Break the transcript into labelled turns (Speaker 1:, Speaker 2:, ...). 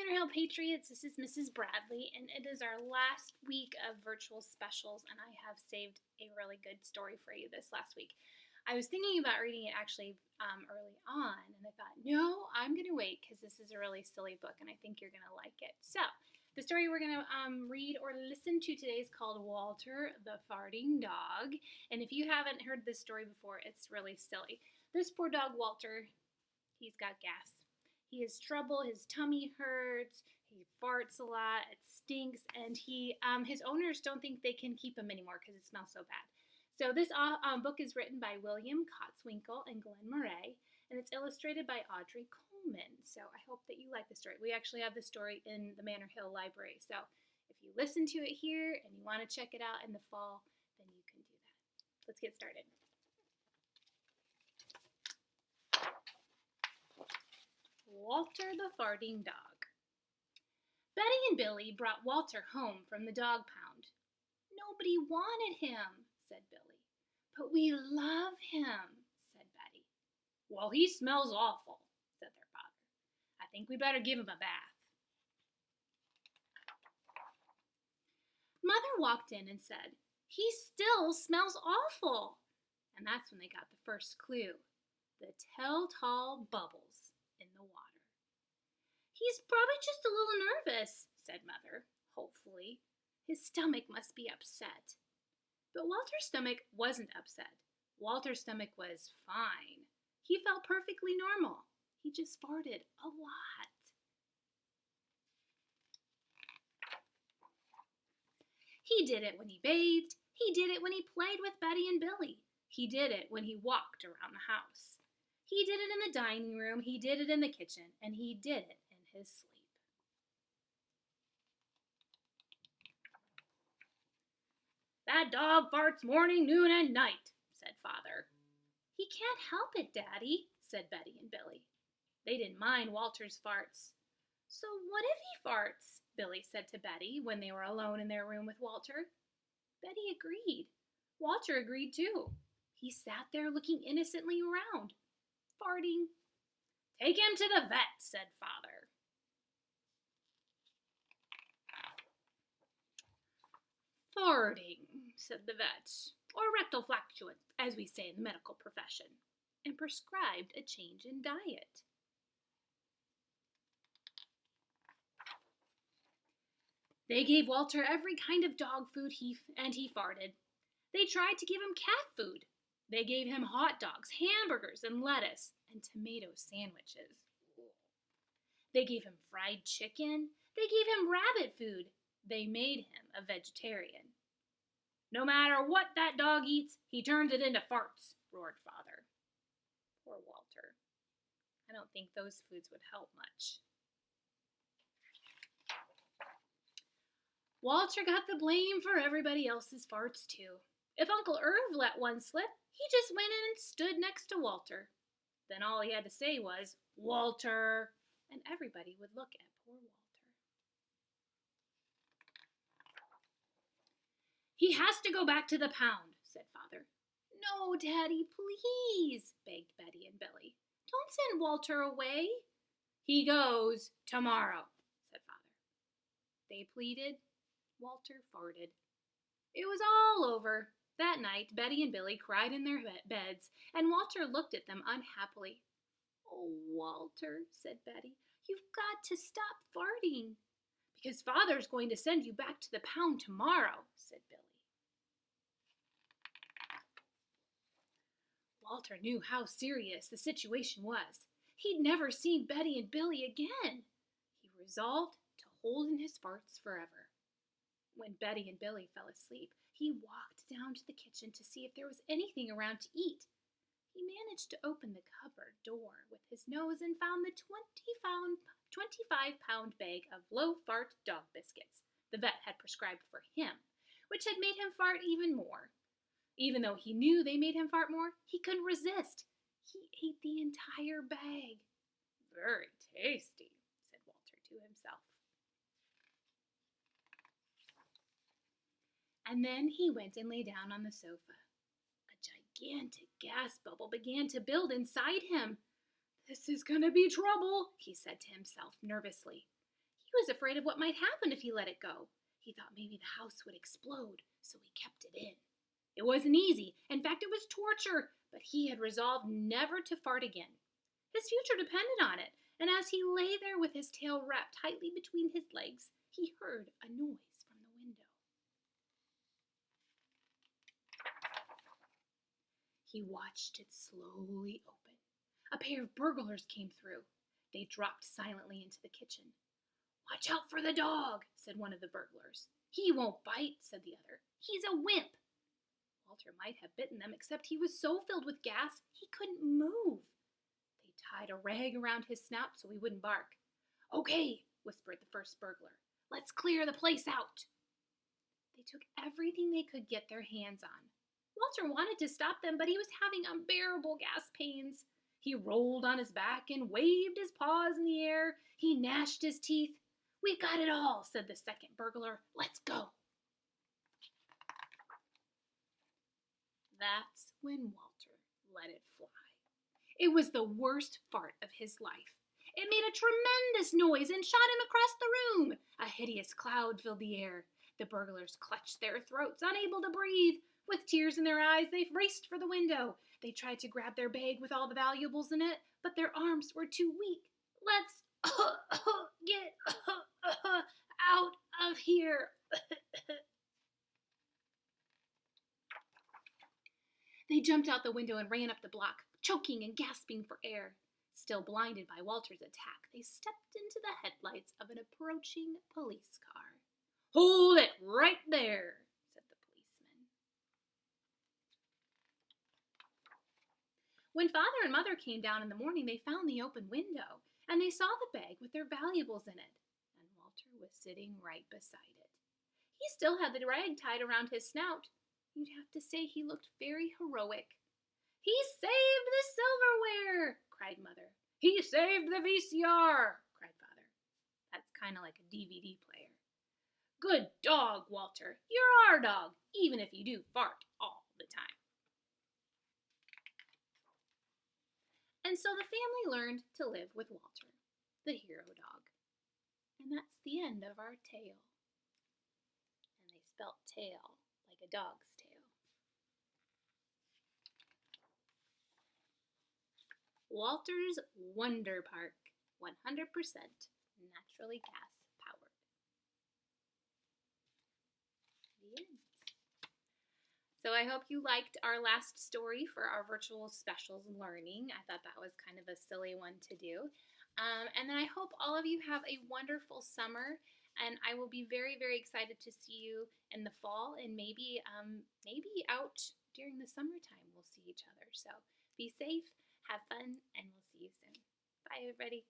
Speaker 1: Manor Hill Patriots. This is Mrs. Bradley, and it is our last week of virtual specials, and I have saved a really good story for you this last week. I was thinking about reading it actually early on, and I thought, no, I'm going to wait because this is a really silly book, and I think you're going to like it. So, the story we're going to read or listen to today is called Walter the Farting Dog, and if you haven't heard this story before, it's really silly. This poor dog, Walter, he's got gas. He has trouble, his tummy hurts, he farts a lot, it stinks, and his owners don't think they can keep him anymore because it smells so bad. So this book is written by William Kotzwinkle and Glenn Murray, and it's illustrated by Audrey Colman. So I hope that you like the story. We actually have the story in the Manor Hill Library. So if you listen to it here and you want to check it out in the fall, then you can do that. Let's get started. Walter the Farting Dog. Betty and Billy brought Walter home from the dog pound. Nobody wanted him, said Billy. But we love him, said Betty. Well, he smells awful, said their father. I think we better give him a bath. Mother walked in and said, he still smells awful. And that's when they got the first clue, the telltale bubbles in the water. He's probably just a little nervous, said Mother, hopefully. His stomach must be upset. But Walter's stomach wasn't upset. Walter's stomach was fine. He felt perfectly normal. He just farted a lot. He did it when he bathed. He did it when he played with Betty and Billy. He did it when he walked around the house. He did it in the dining room, he did it in the kitchen, and he did it in his sleep. That dog farts morning, noon, and night, said Father. He can't help it, Daddy, said Betty and Billy. They didn't mind Walter's farts. So what if he farts? Billy said to Betty when they were alone in their room with Walter. Betty agreed. Walter agreed too. He sat there looking innocently around, farting. Take him to the vet, said Father. Farting, said the vet, or rectal flatulence, as we say in the medical profession, and prescribed a change in diet. They gave Walter every kind of dog food and he farted. They tried to give him cat food. They gave him hot dogs, hamburgers, and lettuce, and tomato sandwiches. They gave him fried chicken. They gave him rabbit food. They made him a vegetarian. No matter what that dog eats, he turns it into farts, roared Father. Poor Walter. I don't think those foods would help much. Walter got the blame for everybody else's farts, too. If Uncle Irv let one slip, he just went in and stood next to Walter. Then all he had to say was, Walter, and everybody would look at poor Walter. He has to go back to the pound, said Father. No, Daddy, please, begged Betty and Billy. Don't send Walter away. He goes tomorrow, said Father. They pleaded. Walter farted. It was all over. That night, Betty and Billy cried in their beds, and Walter looked at them unhappily. Oh, Walter, said Betty, you've got to stop farting. Because Father's going to send you back to the pound tomorrow, said Billy. Walter knew how serious the situation was. He'd never seen Betty and Billy again. He resolved to hold in his farts forever. When Betty and Billy fell asleep, he walked down to the kitchen to see if there was anything around to eat. He managed to open the cupboard door with his nose and found the 25-pound bag of low-fart dog biscuits the vet had prescribed for him, which had made him fart even more. Even though he knew they made him fart more, he couldn't resist. He ate the entire bag. Very tasty, said Walter to himself. And then he went and lay down on the sofa. A gigantic gas bubble began to build inside him. This is going to be trouble, he said to himself nervously. He was afraid of what might happen if he let it go. He thought maybe the house would explode, so he kept it in. It wasn't easy. In fact, it was torture, but he had resolved never to fart again. His future depended on it, and as he lay there with his tail wrapped tightly between his legs, he heard a noise from the window. He watched it slowly open. A pair of burglars came through. They dropped silently into the kitchen. "Watch out for the dog," said one of the burglars. "He won't bite," said the other. "He's a wimp." Walter might have bitten them, except he was so filled with gas he couldn't move. They tied a rag around his snout so he wouldn't bark. "Okay," whispered the first burglar. "Let's clear the place out." They took everything they could get their hands on. Walter wanted to stop them, but he was having unbearable gas pains. He rolled on his back and waved his paws in the air. He gnashed his teeth. "We got it all," said the second burglar. "Let's go." That's when Walter let it fly. It was the worst fart of his life. It made a tremendous noise and shot him across the room. A hideous cloud filled the air. The burglars clutched their throats, unable to breathe. With tears in their eyes, they raced for the window. They tried to grab their bag with all the valuables in it, but their arms were too weak. "Let's get out of here." They jumped out the window and ran up the block, choking and gasping for air. Still blinded by Walter's attack, they stepped into the headlights of an approaching police car. "Hold it right there," said the policeman. When Father and Mother came down in the morning, they found the open window, and they saw the bag with their valuables in it, and Walter was sitting right beside it. He still had the rag tied around his snout. You'd have to say he looked very heroic. "He saved the silverware!" cried Mother. "He saved the VCR!" cried Father. That's kind of like a DVD player. "Good dog, Walter. You're our dog, even if you do fart all the time." And so the family learned to live with Walter, the hero dog. And that's the end of our tale. And they spelt tail like a dog's tail. Walter's Wonder Park, 100% naturally gas powered. The end. So I hope you liked our last story for our virtual specials learning. I thought that was kind of a silly one to do. And then I hope all of you have a wonderful summer, and I will be very, very excited to see you in the fall, and maybe out during the summertime we'll see each other. So be safe, have fun, and we'll see you soon. Bye, everybody.